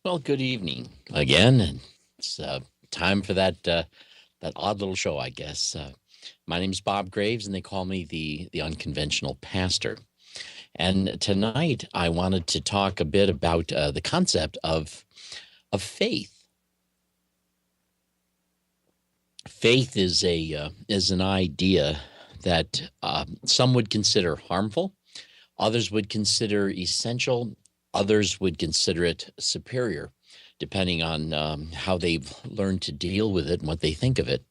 Well, good evening again, and it's time for that odd little show, I guess. My name's Bob Graves, and they call me the Unconventional Pastor. And tonight, I wanted to talk a bit about the concept of faith. Faith is an idea that some would consider harmful, others would consider essential, others would consider it superior, depending on how they've learned to deal with it and what they think of it.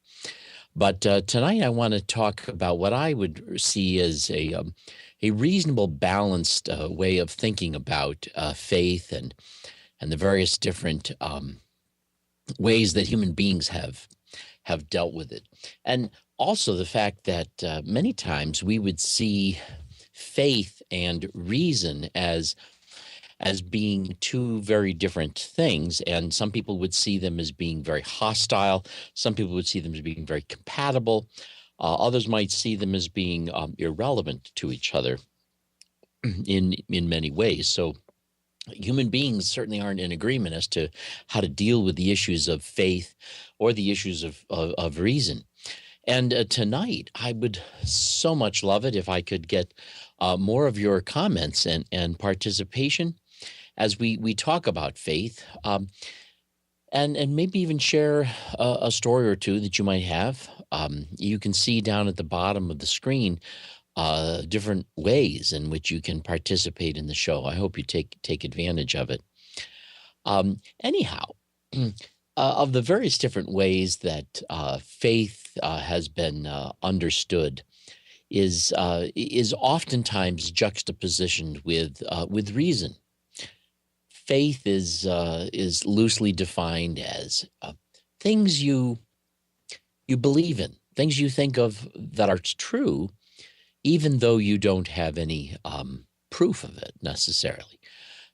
But tonight, I want to talk about what I would see as a reasonable, balanced way of thinking about faith and the various different ways that human beings have dealt with it, and also the fact that many times we would see faith and reason as being two very different things. And some people would see them as being very hostile. Some people would see them as being very compatible. Others might see them as being irrelevant to each other in many ways. So human beings certainly aren't in agreement as to how to deal with the issues of faith or the issues of reason. And tonight, I would so much love it if I could get more of your comments and participation as we talk about faith, and maybe even share a story or two that you might have. You can see down at the bottom of the screen different ways in which you can participate in the show. I hope you take advantage of it. Anyhow, of the various different ways that faith has been understood is oftentimes juxtapositioned with reason. Faith is loosely defined as things you believe in, things you think of that are true, even though you don't have any proof of it necessarily.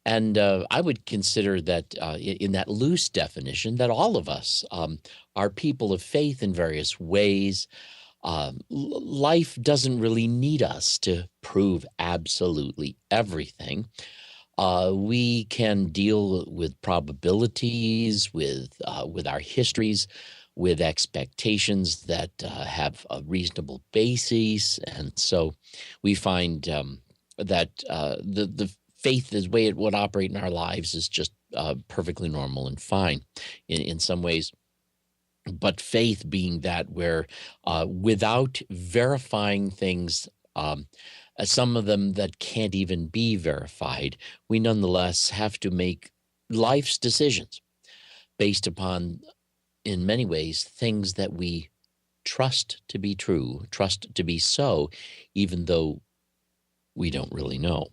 And I would consider that in that loose definition, that all of us are people of faith in various ways. Life doesn't really need us to prove absolutely everything. We can deal with probabilities, with our histories, with expectations that have a reasonable basis, and so we find that the faith is way it would operate in our lives is just perfectly normal and fine in some ways. But faith being that where without verifying things, some of them that can't even be verified, we nonetheless have to make life's decisions based upon, in many ways, things that we trust to be true, trust to be so, even though we don't really know.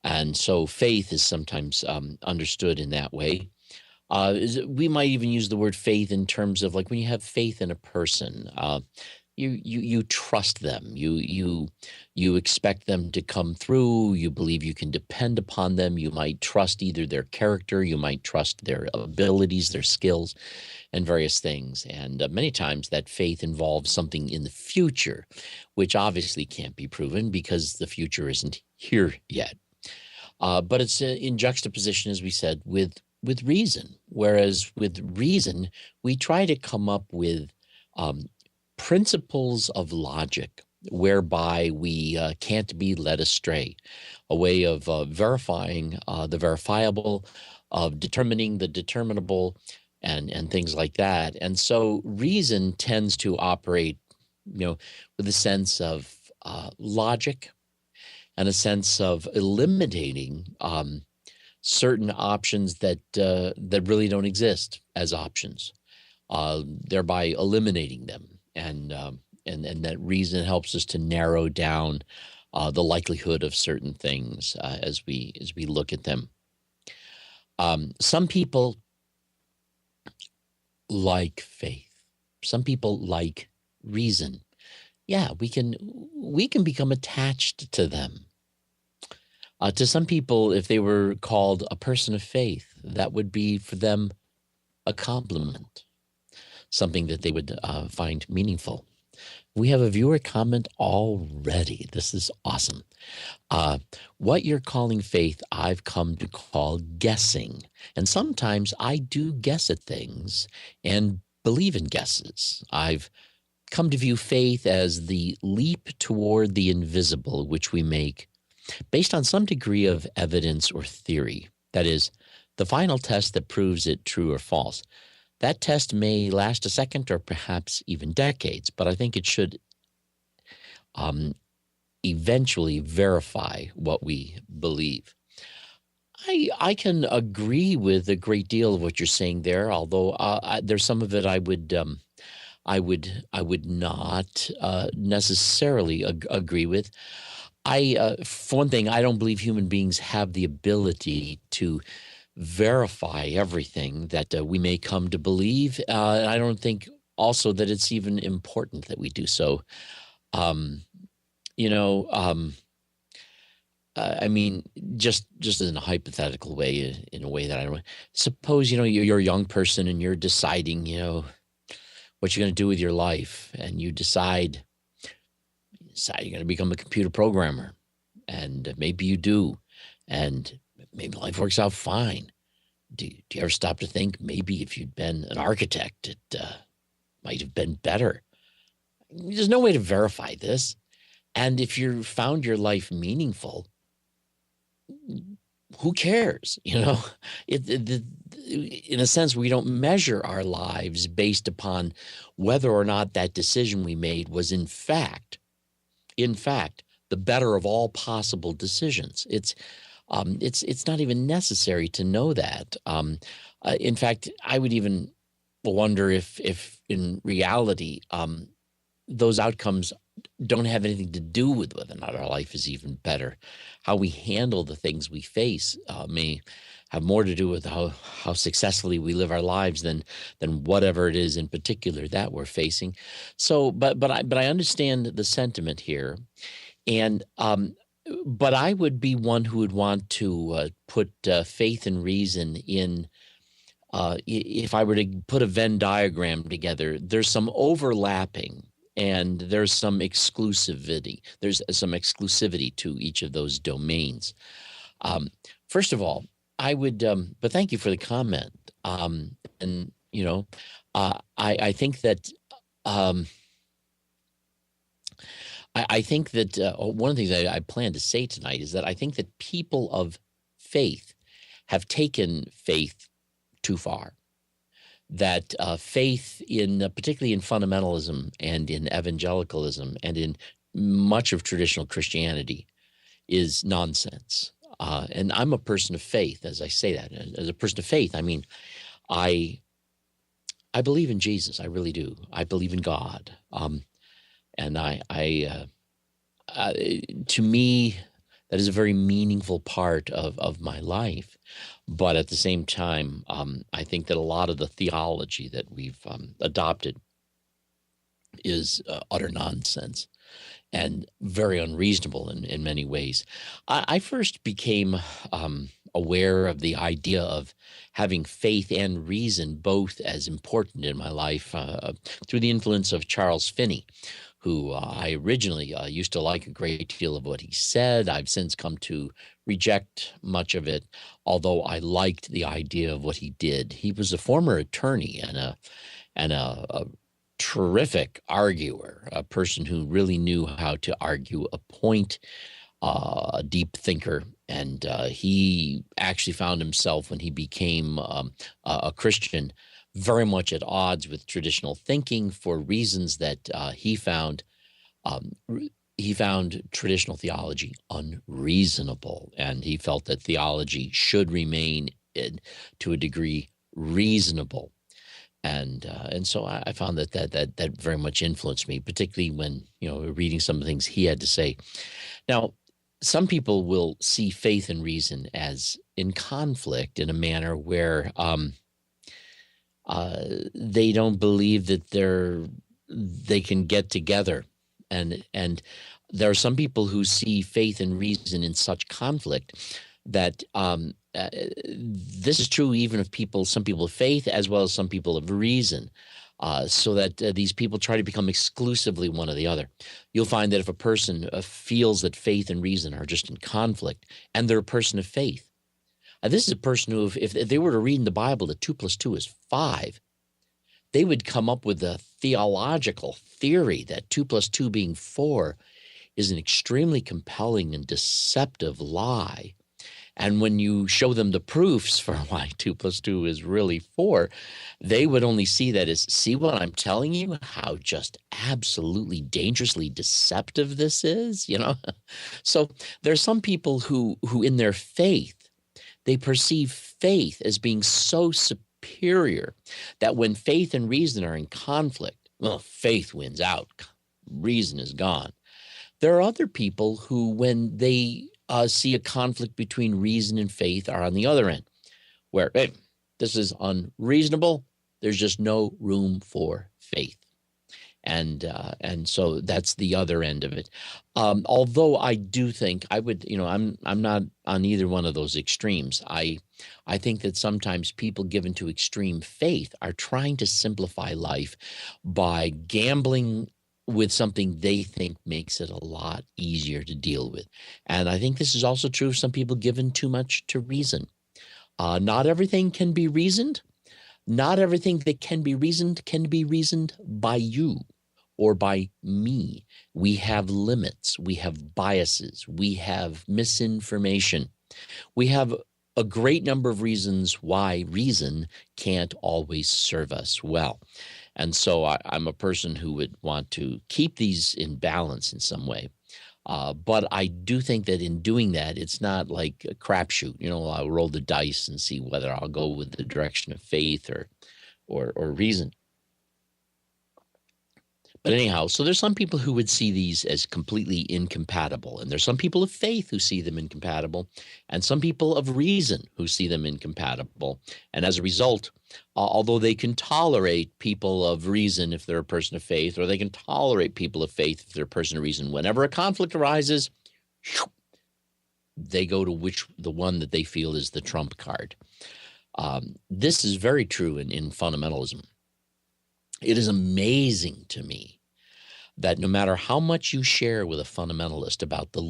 And so faith is sometimes understood in that way. We might even use the word faith in terms of like when you have faith in a person, you trust them, you expect them to come through, you believe you can depend upon them, you might trust either their character, you might trust their abilities, their skills, and various things. And many times that faith involves something in the future, which obviously can't be proven because the future isn't here yet. But it's in juxtaposition, as we said, with reason. Whereas with reason, we try to come up with principles of logic whereby we can't be led astray, a way of verifying the verifiable, of determining the determinable, and things like that. And so reason tends to operate, with a sense of logic and a sense of eliminating certain options that really don't exist as options, thereby eliminating them. And that reason helps us to narrow down the likelihood of certain things as we look at them. Some people like faith. Some people like reason. Yeah, we can become attached to them. To some people, if they were called a person of faith, that would be for them a compliment, something that they would find meaningful. We have a viewer comment already. This is awesome. Uh, what you're calling faith, I've come to call guessing. And sometimes I do guess at things and believe in guesses. I've come to view faith as the leap toward the invisible, which we make based on some degree of evidence or theory. That is, the final test that proves it true or false. That test may last a second or perhaps even decades, but I think it should um, eventually verify what we believe. I can agree with a great deal of what you're saying there, although there's some of it I would not necessarily agree with. For one thing, I don't believe human beings have the ability to verify everything that we may come to believe. And I don't think also that it's even important that we do so. Um, you know, I mean, just in a hypothetical way, in a way that I don't. Suppose you're a young person and you're deciding, what you're going to do with your life, and you decide you're going to become a computer programmer, and maybe you do, and maybe life works out fine. Do you ever stop to think maybe if you'd been an architect, it might have been better? There's no way to verify this. And if you found your life meaningful, who cares? In a sense, we don't measure our lives based upon whether or not that decision we made was in fact, the better of all possible decisions. It's not even necessary to know that. In fact, I would even wonder if in reality, those outcomes don't have anything to do with whether or not our life is even better. How we handle the things we face may have more to do with how successfully we live our lives than whatever it is in particular that we're facing. So, but I understand the sentiment here, and but I would be one who would want to put faith and reason in. If I were to put a Venn diagram together, there's some overlapping and there's some exclusivity. There's some exclusivity to each of those domains. First of all, I would, but thank you for the comment. And I think that I think that one of the things I plan to say tonight is that I think that people of faith have taken faith too far. That faith particularly in fundamentalism and in evangelicalism and in much of traditional Christianity is nonsense. And I'm a person of faith, as I say that. As a person of faith, I mean, I believe in Jesus. I really do. I believe in God. And to me, that is a very meaningful part of my life. But at the same time, I think that a lot of the theology that we've adopted is utter nonsense and very unreasonable in many ways. I first became aware of the idea of having faith and reason both as important in my life through the influence of Charles Finney, who I originally used to like a great deal of what he said. I've since come to reject much of it, although I liked the idea of what he did. He was a former attorney and a terrific arguer, a person who really knew how to argue a point, a deep thinker. And he actually found himself, when he became a Christian, very much at odds with traditional thinking for reasons that he found traditional theology unreasonable, and he felt that theology should remain to a degree reasonable. And so I found that very much influenced me, particularly when reading some of the things he had to say. Now, some people will see faith and reason as in conflict in a manner where they don't believe that they can get together, and there are some people who see faith and reason in such conflict that this is true even of some people of faith as well as some people of reason. so that these people try to become exclusively one or the other. You'll find that if a person feels that faith and reason are just in conflict, and they're a person of faith, this is a person who, if they were to read in the Bible that 2 + 2 is 5, they would come up with a theological theory that 2 + 2 being 4 is an extremely compelling and deceptive lie. And when you show them the proofs for why 2 + 2 is really 4, they would only see that as, see what I'm telling you, how just absolutely dangerously deceptive this is, you know? So there are some people who in their faith, they perceive faith as being so superior that when faith and reason are in conflict, well, faith wins out, reason is gone. There are other people who, when they see a conflict between reason and faith, are on the other end, where, hey, this is unreasonable. There's just no room for faith. And so that's the other end of it. Although I do think I would, I'm not on either one of those extremes. I think that sometimes people given to extreme faith are trying to simplify life by gambling with something they think makes it a lot easier to deal with. And I think this is also true of some people given too much to reason. Not everything can be reasoned. Not everything that can be reasoned by you or by me. We have limits. We have biases. We have misinformation. We have a great number of reasons why reason can't always serve us well. And so I'm a person who would want to keep these in balance in some way. But I do think that in doing that, it's not like a crapshoot. I'll roll the dice and see whether I'll go with the direction of faith or reason. But anyhow, so there's some people who would see these as completely incompatible, and there's some people of faith who see them incompatible, and some people of reason who see them incompatible. And as a result, although they can tolerate people of reason if they're a person of faith, or they can tolerate people of faith if they're a person of reason, whenever a conflict arises, they go to the one that they feel is the trump card. This is very true in fundamentalism. It is amazing to me that no matter how much you share with a fundamentalist about the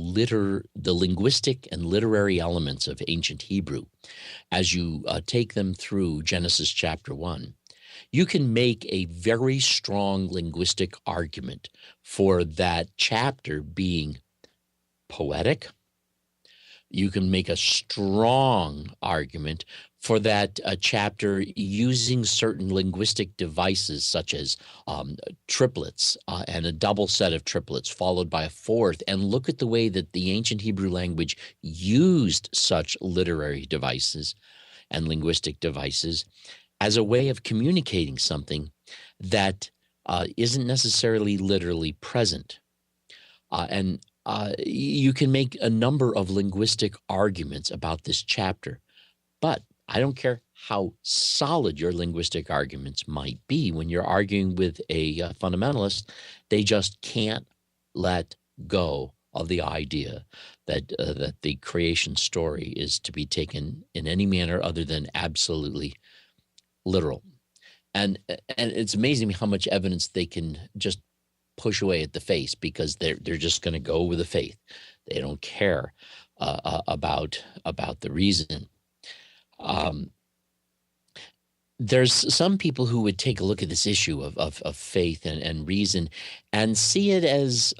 linguistic and literary elements of ancient Hebrew, as you take them through Genesis chapter 1, you can make a very strong linguistic argument for that chapter being poetic. You can make a strong argument for that chapter using certain linguistic devices such as triplets and a double set of triplets followed by a fourth, and look at the way that the ancient Hebrew language used such literary devices and linguistic devices as a way of communicating something that isn't necessarily literally present. And you can make a number of linguistic arguments about this chapter, but I don't care how solid your linguistic arguments might be. When you're arguing with a fundamentalist, they just can't let go of the idea that that the creation story is to be taken in any manner other than absolutely literal. And it's amazing how much evidence they can just push away at the face, because they're just going to go with the faith. They don't care about the reason. There's some people who would take a look at this issue of faith and reason and see it as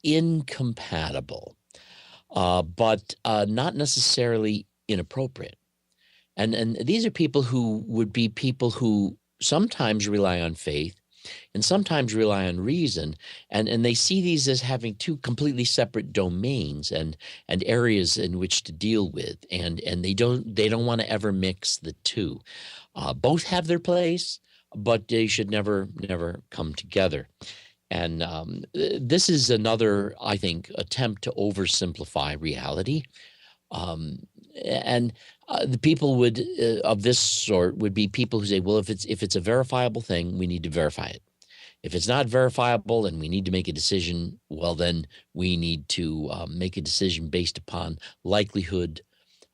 incompatible, but not necessarily inappropriate. And these are people who would be people who sometimes rely on faith and sometimes rely on reason, and they see these as having two completely separate domains and areas in which to deal with, and they don't want to ever mix the two. Both have their place, but they should never come together. And this is another, I think, attempt to oversimplify reality. And the people would of this sort would be people who say, well, if it's a verifiable thing, we need to verify it. If it's not verifiable and we need to make a decision, well, then we need to make a decision based upon likelihood,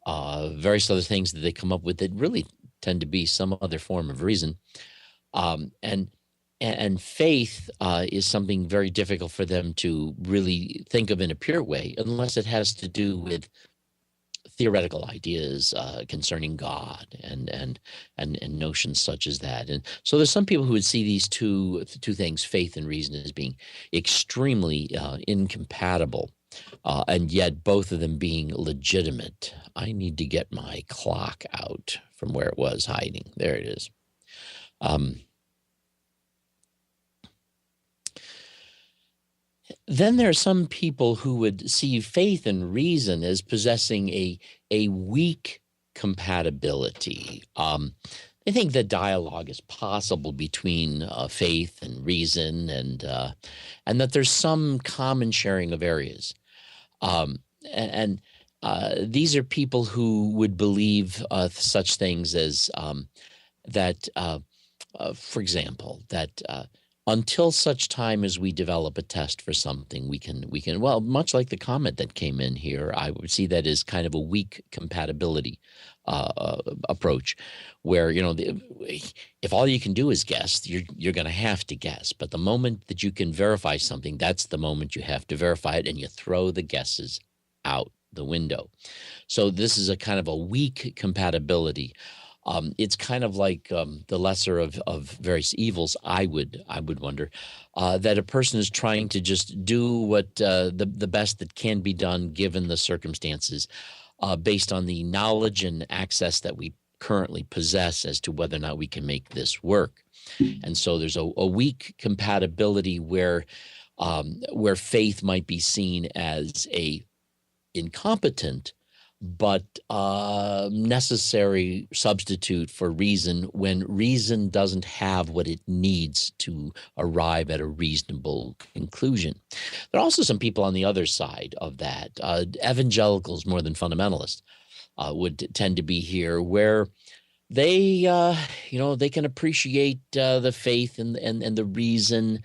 various other things that they come up with that really tend to be some other form of reason. And faith is something very difficult for them to really think of in a pure way, unless it has to do with theoretical ideas concerning God and notions such as that. And so there's some people who would see these two things, faith and reason, as being extremely incompatible, and yet both of them being legitimate. I need to get my clock out from where it was hiding. There it is. Then there are some people who would see faith and reason as possessing a weak compatibility. They think that dialogue is possible between faith and reason, and that there's some common sharing of areas. Um, and These are people who would believe such things as that, for example, that until such time as we develop a test for something, we can, well, much like the comment that came in here, I would see that as kind of a weak compatibility approach, where, if all you can do is guess, you're going to have to guess. But the moment that you can verify something, that's the moment you have to verify it, and you throw the guesses out the window. So this is a kind of a weak compatibility. It's kind of like the lesser of various evils. I would wonder that a person is trying to just do what the best that can be done given the circumstances, based on the knowledge and access that we currently possess as to whether or not we can make this work. And so there's a weak compatibility where faith might be seen as a incompetent but necessary substitute for reason, when reason doesn't have what it needs to arrive at a reasonable conclusion. There are also some people on the other side of that. Evangelicals, more than fundamentalists, would tend to be here, where they, they can appreciate the faith and the reason,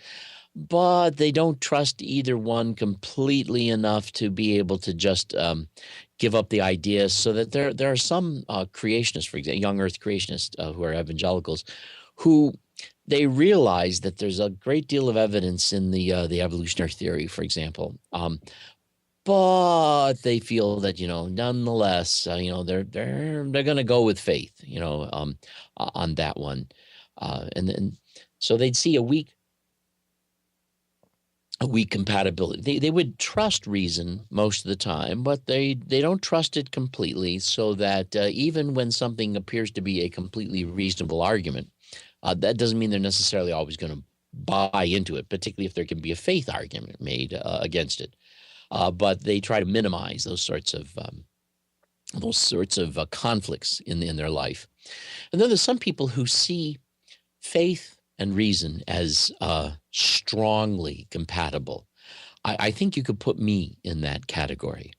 but they don't trust either one completely enough to be able to just give up the idea. So that there are some creationists, for example, young Earth creationists, who are evangelicals, who they realize that there's a great deal of evidence in the evolutionary theory, for example, but they feel that nonetheless, they're going to go with faith, on that one, and then so they'd see a weak compatibility. They would trust reason most of the time, but they don't trust it completely, so that even when something appears to be a completely reasonable argument, that doesn't mean they're necessarily always going to buy into it, particularly if there can be a faith argument made against it. But they try to minimize those sorts of conflicts in their life. And then there's some people who see faith and reason as strongly compatible. I think you could put me in that category.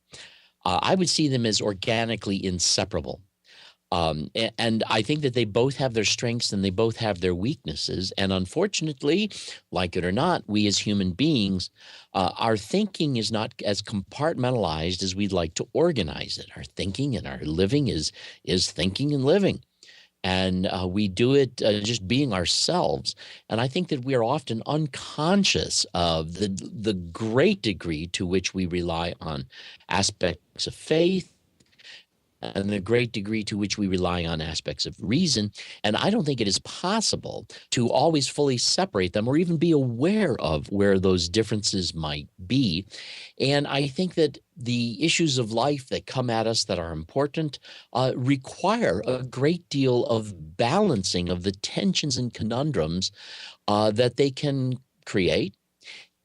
I would see them as organically inseparable. And I think that they both have their strengths and they both have their weaknesses. And unfortunately, like it or not, we as human beings, our thinking is not as compartmentalized as we'd like to organize it. Our thinking and our living is thinking and living. And we do it just being ourselves. And I think that we are often unconscious of the great degree to which we rely on aspects of faith and the great degree to which we rely on aspects of reason. And I don't think it is possible to always fully separate them or even be aware of where those differences might be. And I think that the issues of life that come at us that are important require a great deal of balancing of the tensions and conundrums that they can create.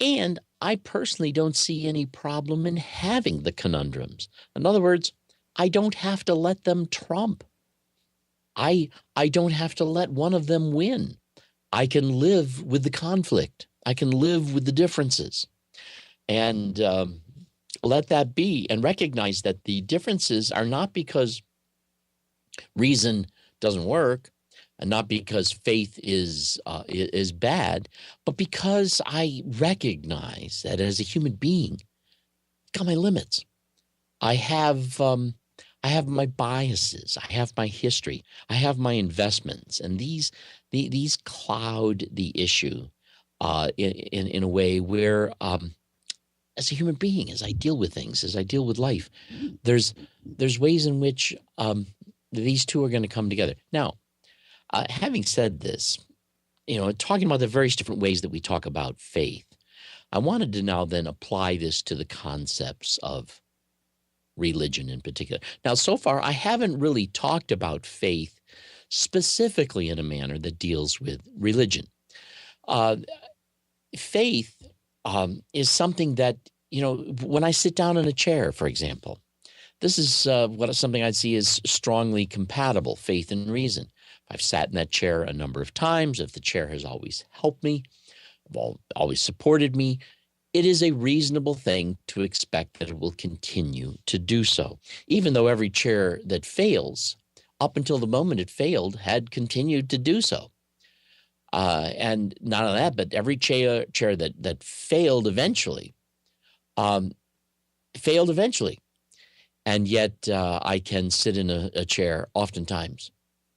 And I personally don't see any problem in having the conundrums. In other words, I don't have to let them trump. I don't have to let one of them win. I can live with the conflict. I can live with the differences, and let that be, and recognize that the differences are not because reason doesn't work, and not because faith is bad, but because I recognize that as a human being, I've got my limits. I have I have my biases. I have my history. I have my investments, and these cloud the issue in a way where, as a human being, as I deal with things, as I deal with life, there's there's ways in which these two are going to come together. Now, having said this, talking about the various different ways that we talk about faith, I wanted to now then apply this to the concepts of religion in particular. Now, so far, I haven't really talked about faith specifically in a manner that deals with religion. Uh, Faith is something that, when I sit down in a chair, for example, this is something I'd see as strongly compatible, faith and reason. I've sat in that chair a number of times. If the chair has always helped me, always supported me, it is a reasonable thing to expect that it will continue to do so, even though every chair that fails, up until the moment it failed, had continued to do so. And not only that, but every chair that failed eventually, failed eventually. And yet I can sit in a chair oftentimes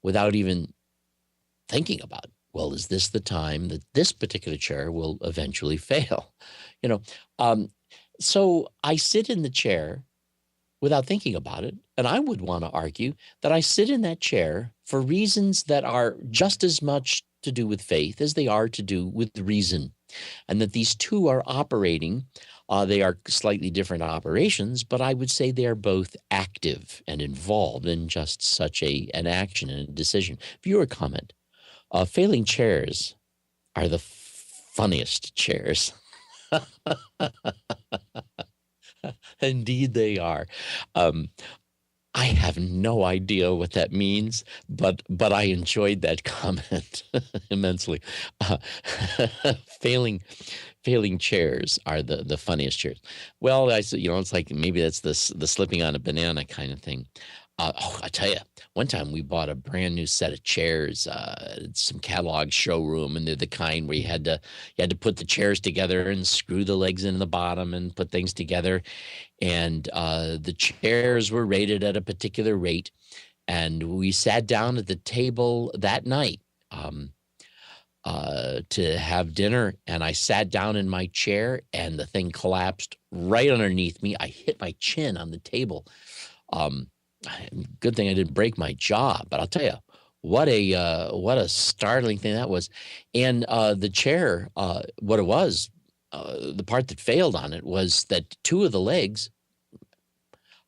without even thinking about, well, is this the time that this particular chair will eventually fail? You know, so I sit in the chair without thinking about it. And I would want to argue that I sit in that chair for reasons that are just as much to do with faith as they are to do with reason. And that these two are operating. They are slightly different operations, but I would say they are both active and involved in just such an action and a decision. Viewer comment. Failing chairs are the funniest chairs. Indeed, they are. I have no idea what that means, but I enjoyed that comment immensely. Failing chairs are the funniest chairs. Well, it's like maybe that's the slipping on a banana kind of thing. I tell you, one time we bought a brand new set of chairs, some catalog showroom, and they're the kind where you had to put the chairs together and screw the legs in the bottom and put things together. And the chairs were rated at a particular rate, and we sat down at the table that night to have dinner, and I sat down in my chair, and the thing collapsed right underneath me. I hit my chin on the table. Good thing I didn't break my jaw, but I'll tell you what a startling thing that was. And the chair, what it was, the part that failed on it was that two of the legs,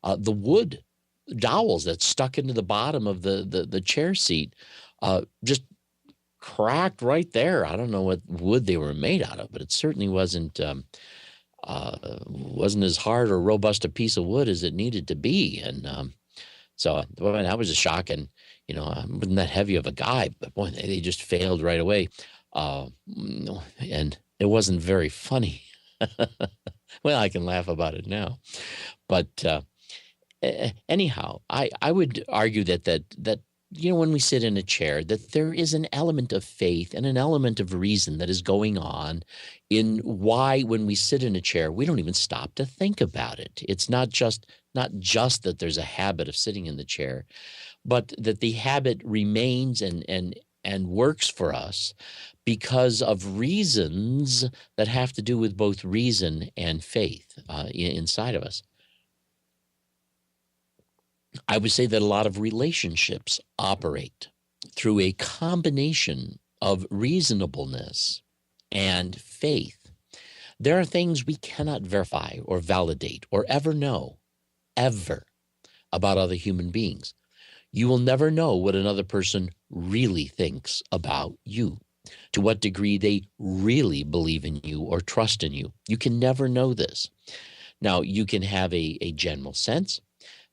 the wood dowels that stuck into the bottom of the chair seat, just cracked right there. I don't know what wood they were made out of, but it certainly wasn't as hard or robust a piece of wood as it needed to be. And so boy, that was a shock. And, I wasn't that heavy of a guy, but boy, they just failed right away. And it wasn't very funny. Well, I can laugh about it now. But anyhow, I would argue that when we sit in a chair, that there is an element of faith and an element of reason that is going on in why, when we sit in a chair, we don't even stop to think about it. It's not just that there's a habit of sitting in the chair, but that the habit remains and works for us because of reasons that have to do with both reason and faith inside of us. I would say that a lot of relationships operate through a combination of reasonableness and faith. There are things we cannot verify or validate or ever know, ever, about other human beings. You will never know what another person really thinks about you, to what degree they really believe in you or trust in you. You can never know this. Now, you can have a general sense.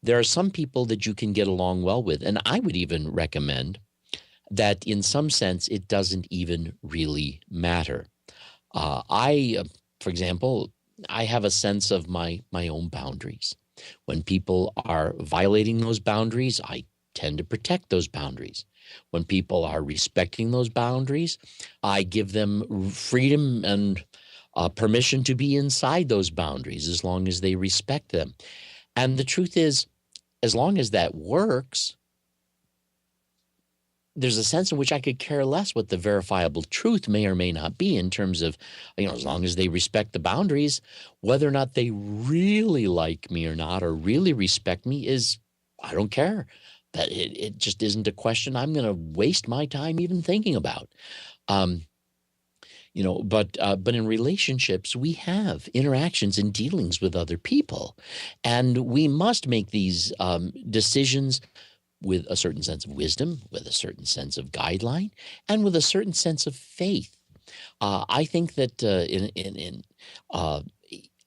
There are some people that you can get along well with, and I would even recommend that in some sense it doesn't even really matter. For example, I have a sense of my own boundaries. When people are violating those boundaries, I tend to protect those boundaries. When people are respecting those boundaries, I give them freedom and permission to be inside those boundaries as long as they respect them. And the truth is, as long as that works, there's a sense in which I could care less what the verifiable truth may or may not be in terms of, as long as they respect the boundaries, whether or not they really like me or not, or really respect me I don't care. That it just isn't a question I'm going to waste my time even thinking about. Um, but in relationships, we have interactions and dealings with other people, and we must make these decisions with a certain sense of wisdom, with a certain sense of guideline, and with a certain sense of faith. I think that uh,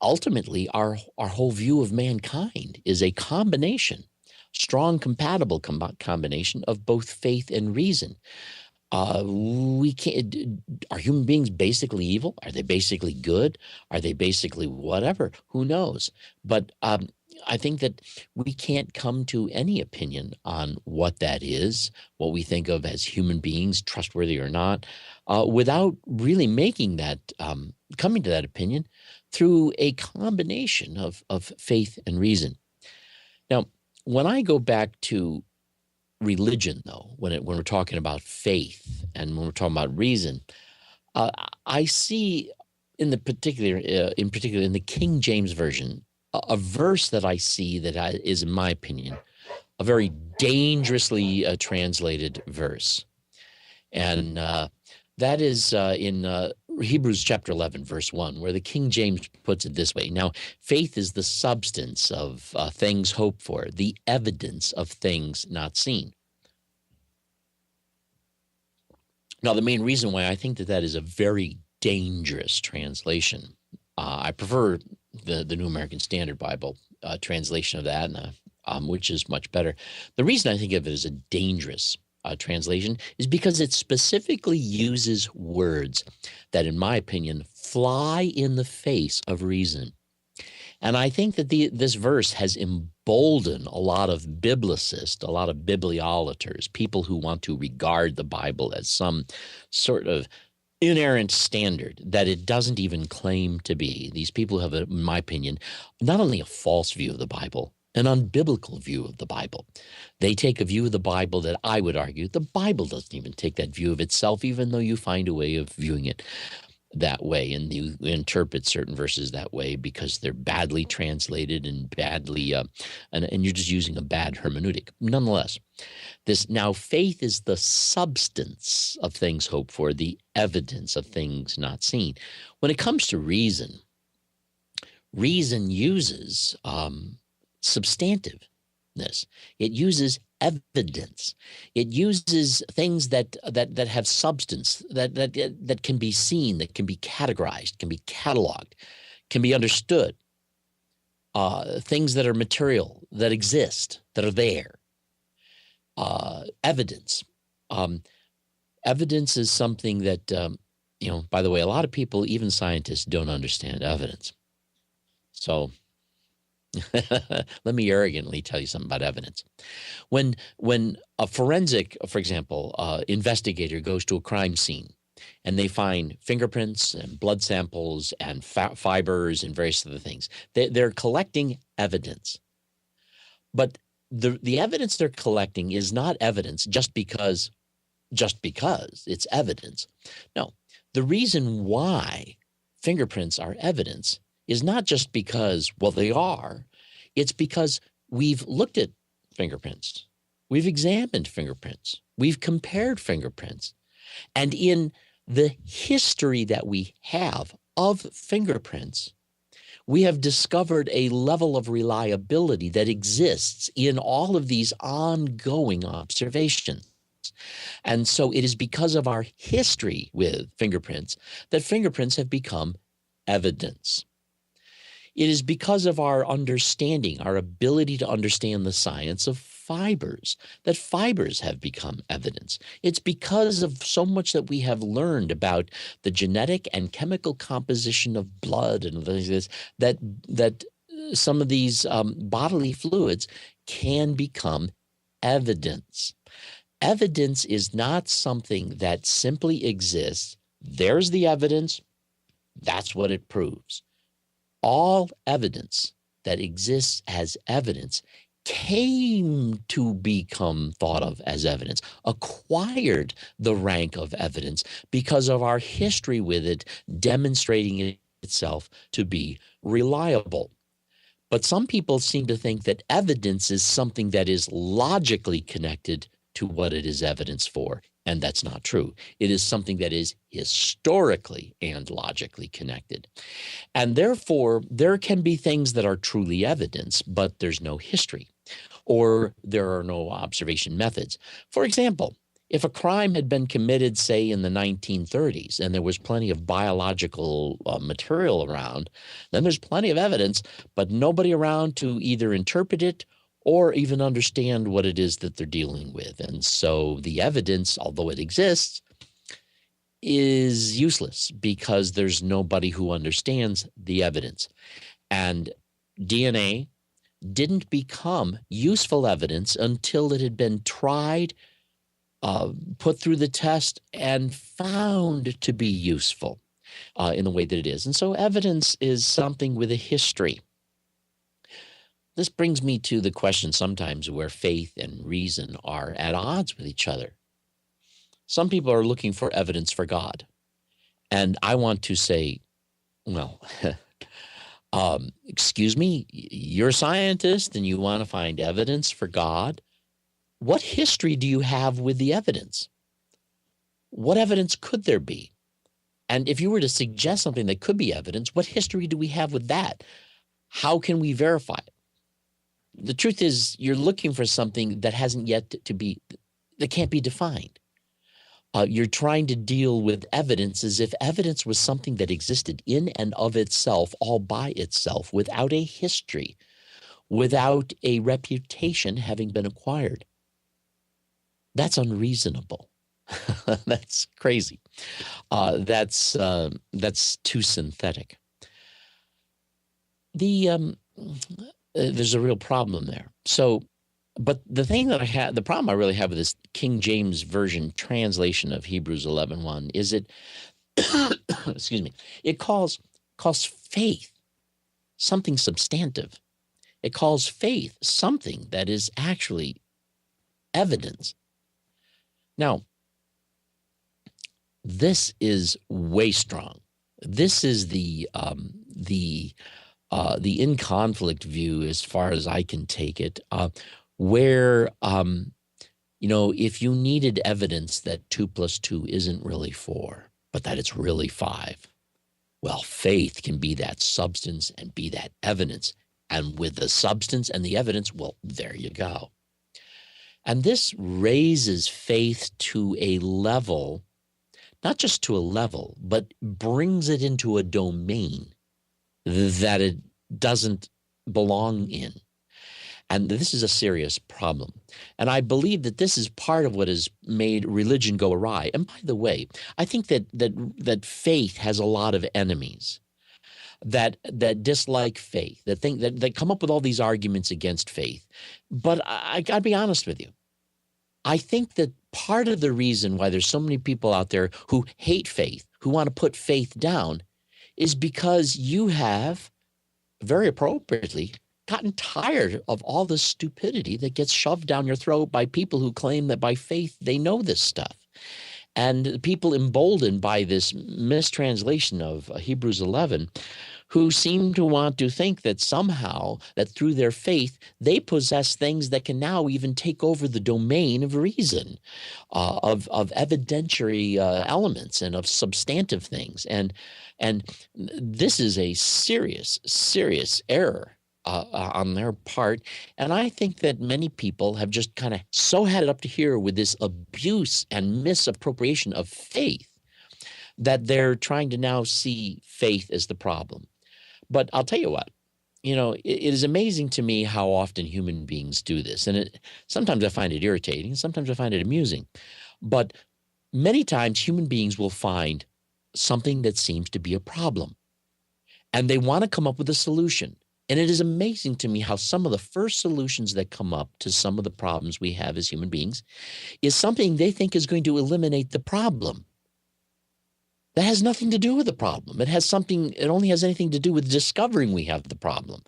ultimately our whole view of mankind is a combination, strong, compatible combination of both faith and reason. We can't. Are human beings basically evil? Are they basically good? Are they basically whatever? Who knows? But I think that we can't come to any opinion on what that is, what we think of as human beings, trustworthy or not, without really making that, coming to that opinion through a combination of faith and reason. Now, when I go back to religion, though, when we're talking about faith and when we're talking about reason, uh, I see in particular in the King James version, a verse that I see that is, in my opinion, a very dangerously translated verse, and that is in Hebrews chapter 11, verse 1, where the King James puts it this way. Now, faith is the substance of things hoped for, the evidence of things not seen. Now, the main reason why I think that is a very dangerous translation, I prefer the New American Standard Bible translation of that, which is much better. The reason I think of it as a dangerous translation is because it specifically uses words that, in my opinion, fly in the face of reason. And I think that this verse has emboldened a lot of biblicists, a lot of bibliolaters, people who want to regard the Bible as some sort of inerrant standard that it doesn't even claim to be. These people have, in my opinion, not only a false view of the Bible, an unbiblical view of the Bible. They take a view of the Bible that I would argue the Bible doesn't even take that view of itself, even though you find a way of viewing it that way, and you interpret certain verses that way because they're badly translated and badly and you're just using a bad hermeneutic. Nonetheless, now faith is the substance of things hoped for, the evidence of things not seen. When it comes to reason uses substantiveness. It uses evidence. It uses things that have substance, that can be seen, that can be categorized, can be cataloged, can be understood. Things that are material, that exist, that are there. Evidence. Evidence is something that, by the way, a lot of people, even scientists, don't understand evidence. So let me arrogantly tell you something about evidence. When a forensic, for example, investigator goes to a crime scene and they find fingerprints and blood samples and fibers and various other things, they're collecting evidence. But the evidence they're collecting is not evidence just because it's evidence. No, the reason why fingerprints are evidence is not just because, well, they are. It's because we've looked at fingerprints. We've examined fingerprints. We've compared fingerprints. And in the history that we have of fingerprints, we have discovered a level of reliability that exists in all of these ongoing observations. And so it is because of our history with fingerprints that fingerprints have become evidence. It is because of our understanding, our ability to understand the science of fibers, that fibers have become evidence. It's because of so much that we have learned about the genetic and chemical composition of blood and this, that some of these bodily fluids can become evidence. Evidence is not something that simply exists. There's the evidence. That's what it proves. All evidence that exists as evidence came to become thought of as evidence, acquired the rank of evidence because of our history with it, demonstrating itself to be reliable. But some people seem to think that evidence is something that is logically connected to what it is evidence for. And that's not true. It is something that is historically and logically connected. And therefore, there can be things that are truly evidence, but there's no history, or there are no observation methods. For example, if a crime had been committed, say, in the 1930s, and there was plenty of biological material around, then there's plenty of evidence, but nobody around to either interpret it or even understand what it is that they're dealing with. And so the evidence, although it exists, is useless because there's nobody who understands the evidence. And DNA didn't become useful evidence until it had been tried, put through the test, and found to be useful in the way that it is. And so evidence is something with a history. This brings me to the question sometimes where faith and reason are at odds with each other. Some people are looking for evidence for God. And I want to say, well, excuse me, you're a scientist and you want to find evidence for God. What history do you have with the evidence? What evidence could there be? And if you were to suggest something that could be evidence, what history do we have with that? How can we verify it? The truth is, you're looking for something that hasn't yet to be, that can't be defined. You're trying to deal with evidence as if evidence was something that existed in and of itself, all by itself, without a history, without a reputation having been acquired. That's unreasonable. That's crazy. That's too synthetic. There's a real problem there. So, but the thing that the problem I really have with this King James Version translation of Hebrews 11:1 is it, excuse me, it calls faith something substantive. It calls faith something that is actually evidence. Now, this is way strong. This is the in conflict view, as far as I can take it, where if you needed evidence that 2 + 2 isn't really 4, but that it's really 5, well, faith can be that substance and be that evidence. And with the substance and the evidence, well, there you go. And this raises faith to a level, not just to a level, but brings it into a domain that it doesn't belong in. And this is a serious problem. And I believe that this is part of what has made religion go awry. And by the way, I think that faith has a lot of enemies that dislike faith, that come up with all these arguments against faith. But I got to be honest with you. I think that part of the reason why there's so many people out there who hate faith, who want to put faith down, is because you have, very appropriately, gotten tired of all the stupidity that gets shoved down your throat by people who claim that by faith they know this stuff. And people emboldened by this mistranslation of Hebrews 11, who seem to want to think that somehow, that through their faith, they possess things that can now even take over the domain of reason, of evidentiary elements and of substantive things. And this is a serious, serious error on their part. And I think that many people have just kind of so had it up to here with this abuse and misappropriation of faith that they're trying to now see faith as the problem. But I'll tell you what, it is amazing to me how often human beings do this. And sometimes I find it irritating, sometimes I find it amusing. But many times human beings will find something that seems to be a problem, and they want to come up with a solution. And it is amazing to me how some of the first solutions that come up to some of the problems we have as human beings is something they think is going to eliminate the problem. That has nothing to do with the problem. It only has anything to do with discovering we have the problem.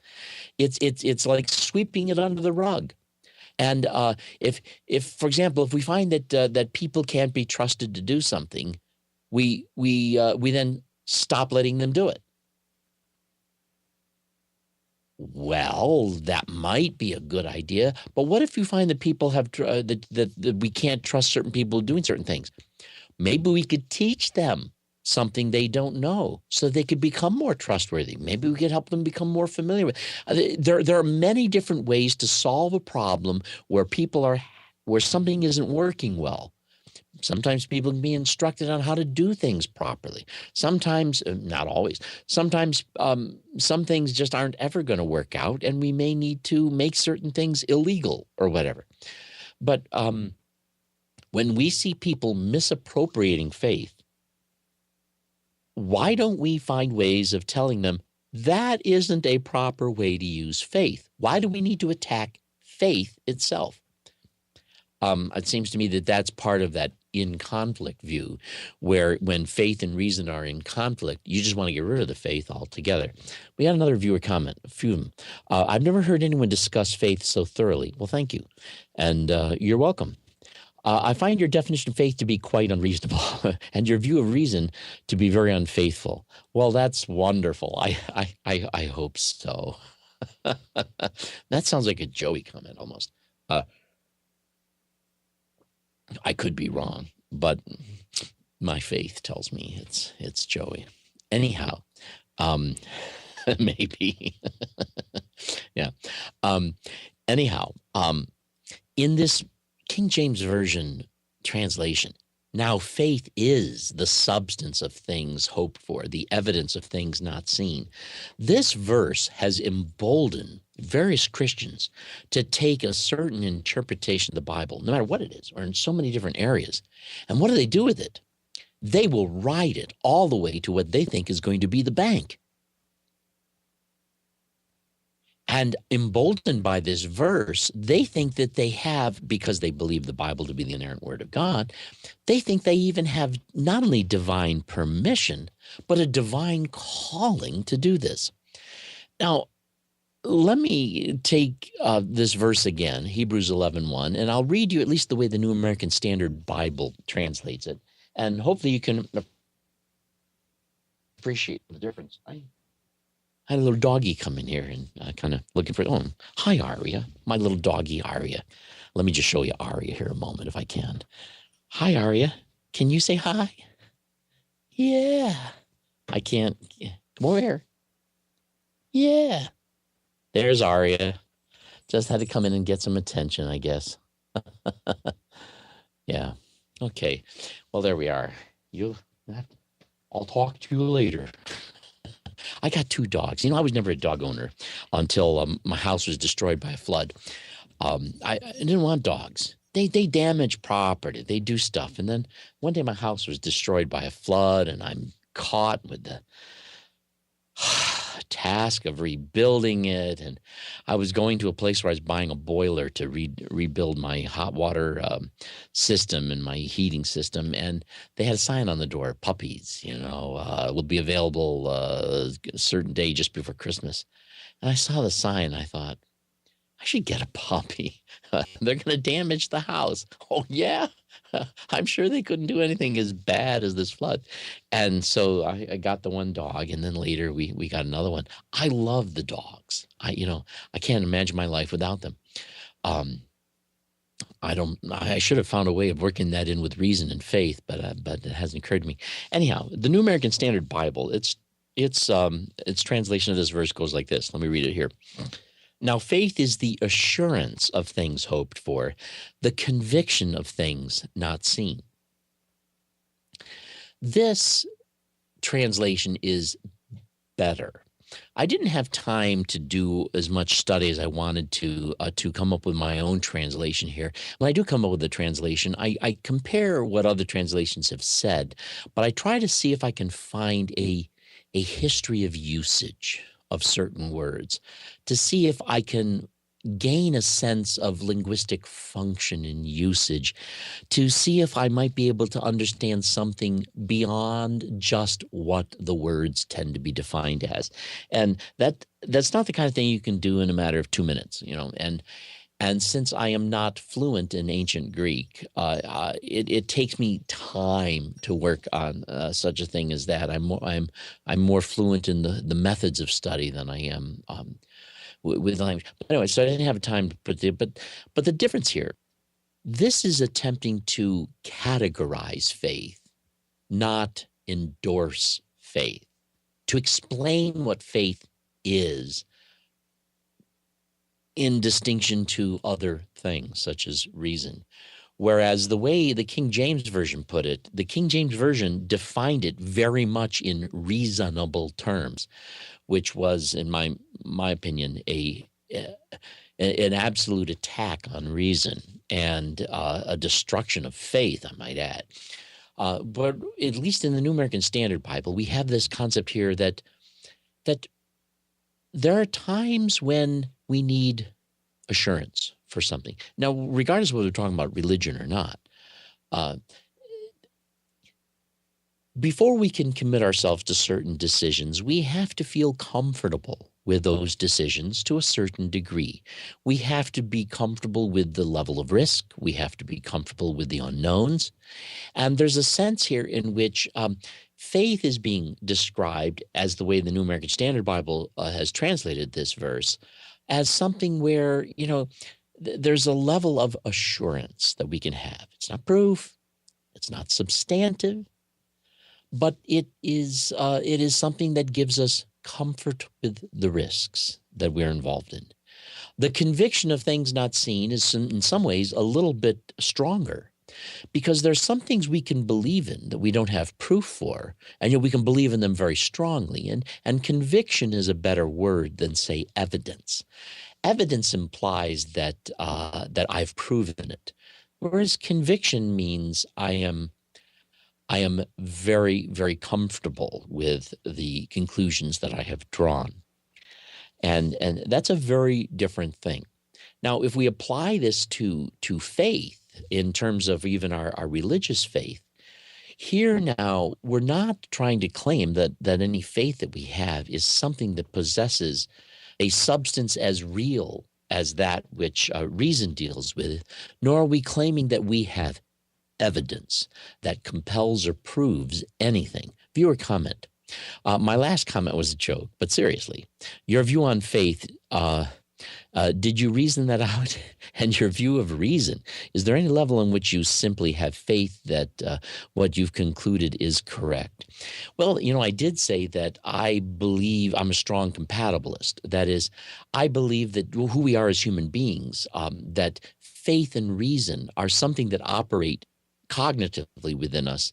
It's like sweeping it under the rug. And if for example, if we find that people can't be trusted to do something, we then stop letting them do it. Well, that might be a good idea, but what if you find that people have that we can't trust certain people doing certain things? Maybe we could teach them something they don't know so they could become more trustworthy. Maybe we could help them become more familiar with. There are many different ways to solve a problem where something isn't working well. Sometimes people can be instructed on how to do things properly. Sometimes, not always, sometimes some things just aren't ever going to work out, and we may need to make certain things illegal or whatever. But when we see people misappropriating faith, why don't we find ways of telling them that isn't a proper way to use faith? Why do we need to attack faith itself? It seems to me that that's part of that in conflict view, where when faith and reason are in conflict, you just want to get rid of the faith altogether. We had another viewer comment, a few of them. I've never heard anyone discuss faith so thoroughly. Well, thank you. And you're welcome. I find your definition of faith to be quite unreasonable and your view of reason to be very unfaithful. Well, that's wonderful. I hope so. That sounds like a Joey comment almost. I could be wrong, but my faith tells me it's Joey. Anyhow, maybe. Yeah. Anyhow, in this King James Version translation, now faith is the substance of things hoped for, the evidence of things not seen. This verse has emboldened various Christians to take a certain interpretation of the Bible, no matter what it is, or in so many different areas. And what do they do with it? They will ride it all the way to what they think is going to be the bank. And emboldened by this verse, they think that they have, because they believe the Bible to be the inerrant word of God, they think they even have not only divine permission, but a divine calling to do this. Now, let me take this verse again, Hebrews 11:1, and I'll read you at least the way the New American Standard Bible translates it. And hopefully you can appreciate the difference. I had a little doggy come in here and kind of looking for, oh, hi, Aria, my little doggy, Aria. Let me just show you Aria here a moment if I can. Hi, Aria. Can you say hi? Yeah. I can't. Come over here. Yeah. There's Aria. Just had to come in and get some attention, I guess. Yeah. Okay. Well, there we are. I'll talk to you later. I got 2 dogs. I was never a dog owner until my house was destroyed by a flood. I didn't want dogs. They damage property. They do stuff. And then one day my house was destroyed by a flood, and I'm caught with the task of rebuilding it. And I was going to a place where I was buying a boiler to rebuild my hot water system and my heating system. And they had a sign on the door, puppies, will be available a certain day just before Christmas. And I saw the sign. And I thought, I should get a puppy. They're going to damage the house. Oh, yeah. I'm sure they couldn't do anything as bad as this flood. And so I got the one dog, and then later we got another one. I love the dogs. I can't imagine my life without them. I should have found a way of working that in with reason and faith, but it hasn't occurred to me. Anyhow, the New American Standard Bible, its translation of this verse goes like this. Let me read it here. Now, faith is the assurance of things hoped for, the conviction of things not seen. This translation is better. I didn't have time to do as much study as I wanted to come up with my own translation here. When I do come up with a translation, I compare what other translations have said, but I try to see if I can find a history of usage of certain words to see if I can gain a sense of linguistic function and usage to see if I might be able to understand something beyond just what the words tend to be defined as. And that's not the kind of thing you can do in a matter of 2 minutes, and since I am not fluent in ancient Greek, it takes me time to work on such a thing as that. I'm more fluent in the methods of study than I am with the language. But anyway, so I didn't have time to put but the difference here, this is attempting to categorize faith, not endorse faith, to explain what faith is in distinction to other things such as reason. Whereas the way the King James Version put it, the King James Version defined it very much in reasonable terms, which was, in my opinion, an absolute attack on reason and a destruction of faith, I might add. But at least in the New American Standard Bible, we have this concept here that there are times when we need assurance for something. Now, regardless of whether we're talking about religion or not, before we can commit ourselves to certain decisions, we have to feel comfortable with those decisions to a certain degree. We have to be comfortable with the level of risk. We have to be comfortable with the unknowns. And there's a sense here in which faith is being described, as the way the New American Standard Bible has translated this verse, as something where, there's a level of assurance that we can have. It's not proof, it's not substantive, but it is something that gives us comfort with the risks that we're involved in. The conviction of things not seen is in some ways a little bit stronger, because there's some things we can believe in that we don't have proof for, and yet we can believe in them very strongly. And conviction is a better word than, say, evidence. Evidence implies that I've proven it, whereas conviction means I am very, very comfortable with the conclusions that I have drawn. And that's a very different thing. Now, if we apply this to faith in terms of even our religious faith, here now we're not trying to claim that any faith that we have is something that possesses a substance as real as that which reason deals with, nor are we claiming that we have evidence that compels or proves anything. Viewer comment. My last comment was a joke, but seriously, your view on faith, did you reason that out? And your view of reason, is there any level in which you simply have faith that what you've concluded is correct? Well, I did say that I believe I'm a strong compatibilist. That is, I believe that who we are as human beings, that faith and reason are something that operate cognitively within us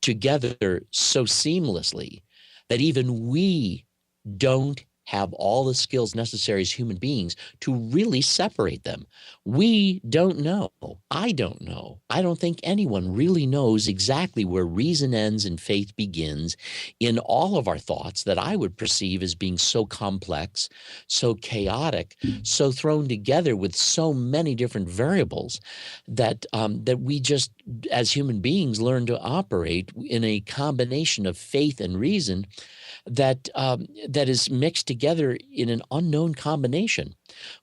together so seamlessly that even we don't have all the skills necessary as human beings to really separate them. We don't know. I don't know. I don't think anyone really knows exactly where reason ends and faith begins in all of our thoughts that I would perceive as being so complex, so chaotic, so thrown together with so many different variables that we just, as human beings, learn to operate in a combination of faith and reason that is mixed together in an unknown combination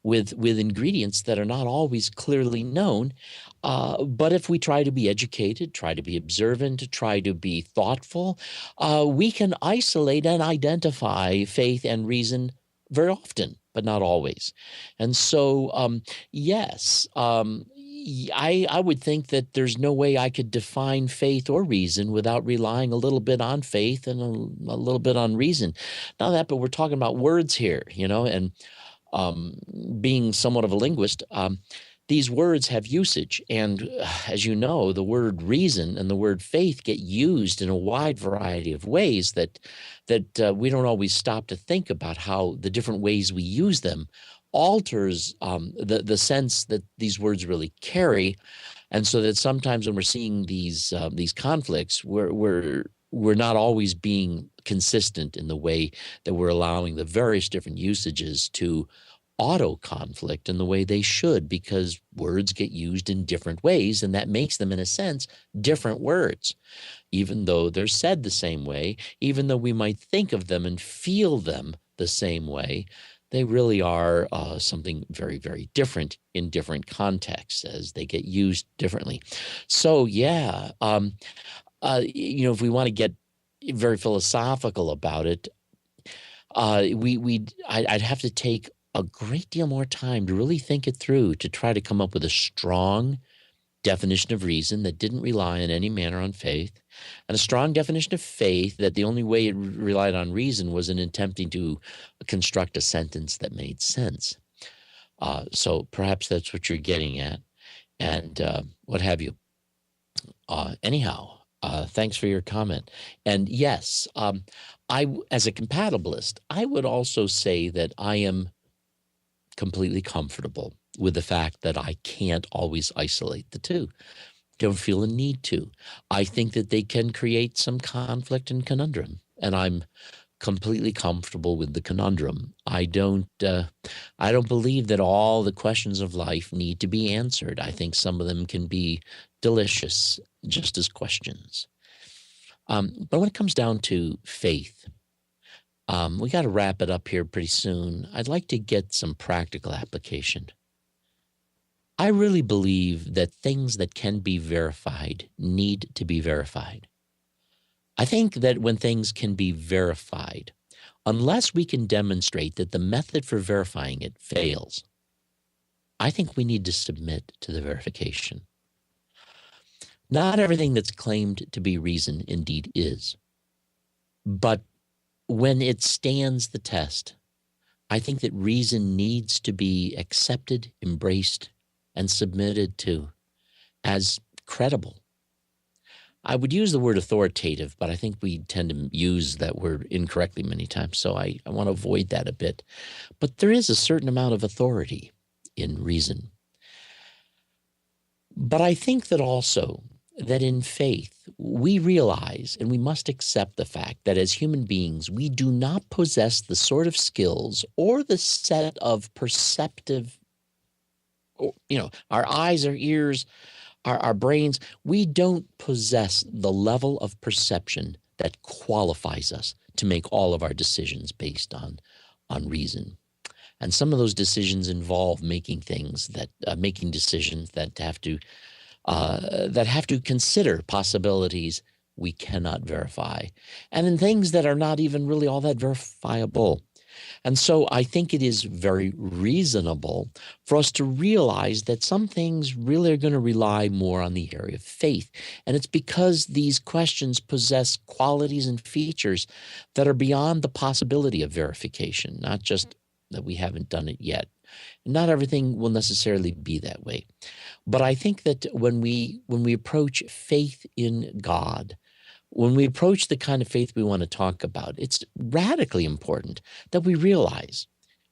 with ingredients that are not always clearly known. But if we try to be educated, try to be observant, try to be thoughtful, we can isolate and identify faith and reason very often, but not always. And so, yes, I would think that there's no way I could define faith or reason without relying a little bit on faith and a little bit on reason. Not that, but we're talking about words here, and being somewhat of a linguist, these words have usage. And as you know, the word reason and the word faith get used in a wide variety of ways that we don't always stop to think about how the different ways we use them alters the sense that these words really carry. And so that sometimes when we're seeing these conflicts, we're not always being consistent in the way that we're allowing the various different usages to auto conflict in the way they should, because words get used in different ways, and that makes them, in a sense, different words, even though they're said the same way, even though we might think of them and feel them the same way. They really are something very, very different in different contexts as they get used differently. So, yeah, if we want to get very philosophical about it, I'd have to take a great deal more time to really think it through, to try to come up with a strong definition of reason that didn't rely in any manner on faith, and a strong definition of faith that the only way it relied on reason was in attempting to construct a sentence that made sense. So perhaps that's what you're getting at, and what have you. Anyhow, thanks for your comment. And yes, as a compatibilist, I would also say that I am completely comfortable with the fact that I can't always isolate the two. Don't feel a need to. I think that they can create some conflict and conundrum, and I'm completely comfortable with the conundrum. I don't believe that all the questions of life need to be answered. I think some of them can be delicious just as questions. But when it comes down to faith, we got to wrap it up here pretty soon. I'd like to get some practical application. I really believe that things that can be verified need to be verified. I think that when things can be verified, unless we can demonstrate that the method for verifying it fails, I think we need to submit to the verification. Not everything that's claimed to be reason indeed is, but when it stands the test, I think that reason needs to be accepted, embraced, and submitted to as credible. I would use the word authoritative, but I think we tend to use that word incorrectly many times, so I want to avoid that a bit. But there is a certain amount of authority in reason. But I think that also that in faith, we realize and we must accept the fact that as human beings, we do not possess the sort of skills or the set of perceptive, our eyes, our ears, our brains, we don't possess the level of perception that qualifies us to make all of our decisions based on reason. And some of those decisions involve making decisions that have to consider possibilities we cannot verify, and in things that are not even really all that verifiable. And so I think it is very reasonable for us to realize that some things really are going to rely more on the area of faith. And it's because these questions possess qualities and features that are beyond the possibility of verification, not just that we haven't done it yet. Not everything will necessarily be that way. But I think that when we approach faith in God, when we approach the kind of faith we want to talk about, it's radically important that we realize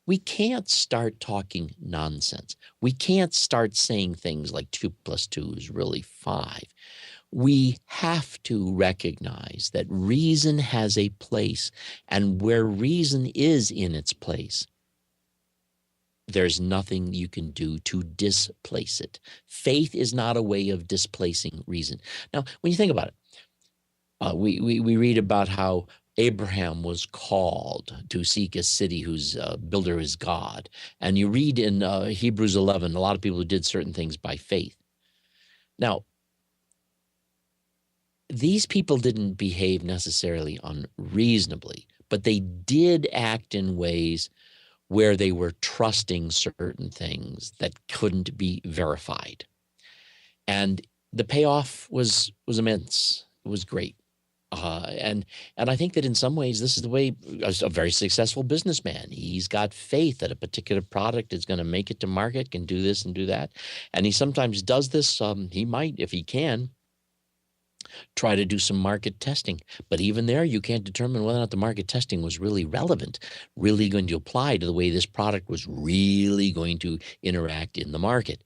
we can't start talking nonsense. We can't start saying things like 2 + 2 is really 5. We have to recognize that reason has a place, and where reason is in its place, there's nothing you can do to displace it. Faith is not a way of displacing reason. Now, when you think about it, we read about how Abraham was called to seek a city whose builder is God. And you read in Hebrews 11, a lot of people who did certain things by faith. Now, these people didn't behave necessarily unreasonably, but they did act in ways where they were trusting certain things that couldn't be verified. And the payoff was immense. It was great. And I think that in some ways, this is the way a very successful businessman, he's got faith that a particular product is going to make it to market, can do this and do that. And he sometimes does this. He might, if he can, try to do some market testing. But even there, you can't determine whether or not the market testing was really relevant, really going to apply to the way this product was really going to interact in the market.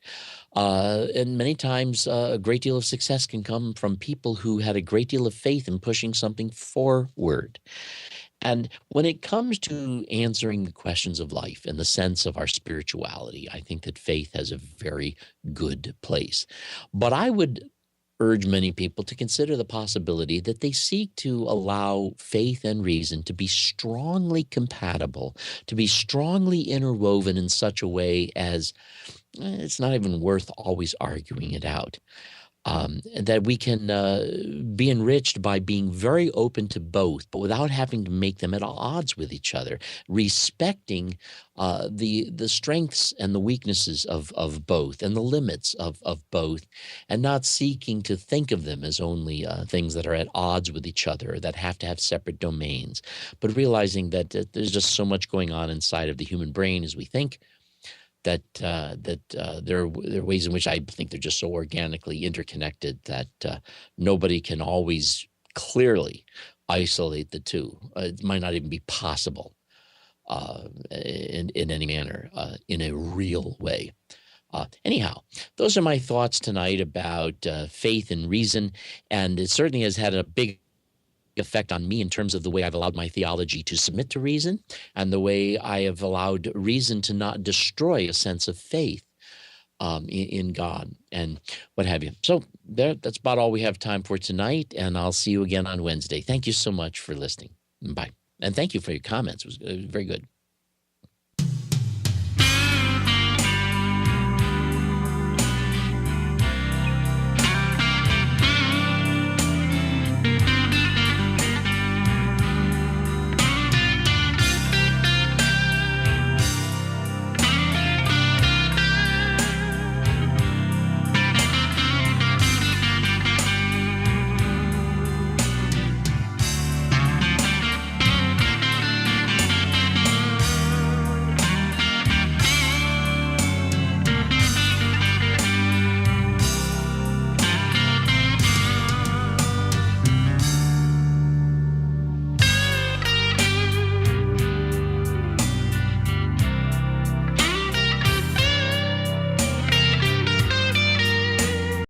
And many times, a great deal of success can come from people who had a great deal of faith in pushing something forward. And when it comes to answering the questions of life in the sense of our spirituality, I think that faith has a very good place. But I would urge many people to consider the possibility that they seek to allow faith and reason to be strongly compatible, to be strongly interwoven in such a way as it's not even worth always arguing it out. That we can be enriched by being very open to both, but without having to make them at odds with each other, respecting the strengths and the weaknesses of both, and the limits of both, and not seeking to think of them as only things that are at odds with each other, that have to have separate domains, but realizing that there's just so much going on inside of the human brain as we think, that there are ways in which I think they're just so organically interconnected that nobody can always clearly isolate the two. It might not even be possible in any manner, in a real way. Anyhow, those are my thoughts tonight about faith and reason, and it certainly has had a big effect on me in terms of the way I've allowed my theology to submit to reason, and the way I have allowed reason to not destroy a sense of faith in God and what have you. So that's about all we have time for tonight, and I'll see you again on Wednesday. Thank you so much for listening. Bye. And thank you for your comments. It was very good.